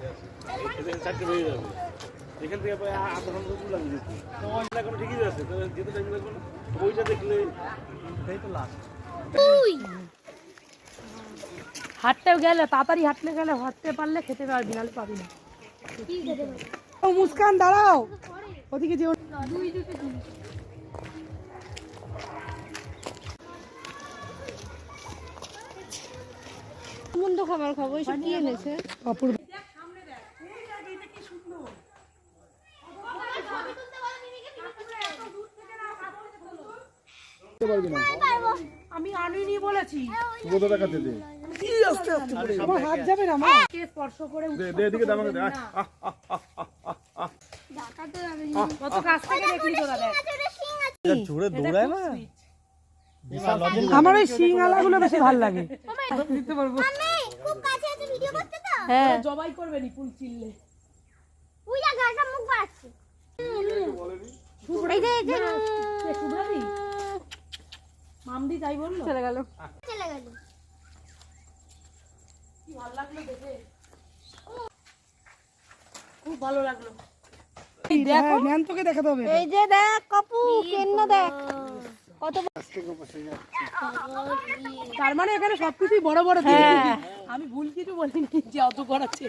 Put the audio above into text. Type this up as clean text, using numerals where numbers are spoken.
চারটে বেজে যাবে এখান থেকে আধা ঘন্টা লাগবে যেতে এখন ঠিকই আছে যেতে টাইম লাগবে না ওইটা দেখলে এটাই তো লাস্ট হাঁটতে গেলে তাড়াতাড়ি হাঁটলে গেলে হাঁটতে পারলে খেতে পারবি নাহলে পাবি না ও মুস্কান দাঁড়াও ওদিকে যেও মন্দ খাবার খাবো এসব কি এনেছে অপূর্ব আমি আনিনি বলেছি কত টাকা দিতে আমার হাত যাবে না মা কে স্পর্শ করে দে এদিকে দাম দে কত কাছ থেকে দেখলি তোরা দেখ জোরে দৌড়ায় না আমার ওই শিঙালাগুলো বেশি ভালো লাগে দিতে পারবো খুব কাছে আছে ভিডিও করতে তো হ্যাঁ জবাই করবে নি ফুল চিল্লে পূজা গাটা মুখ বাড়াচ্ছে এই যে শুভ্রাদি মামদি তাই বললো চলে গেল কি ভালো লাগলো দেখে খুব ভালো লাগলো দেখো জ্ঞান তোকে দেখাতে হবে এই যে দেখ কাপু কেন দেখ কত তার মানে এখানে সবকিছুই বড় বড় আমি ভুল কিছু বলিনি যে অত করাচ্ছে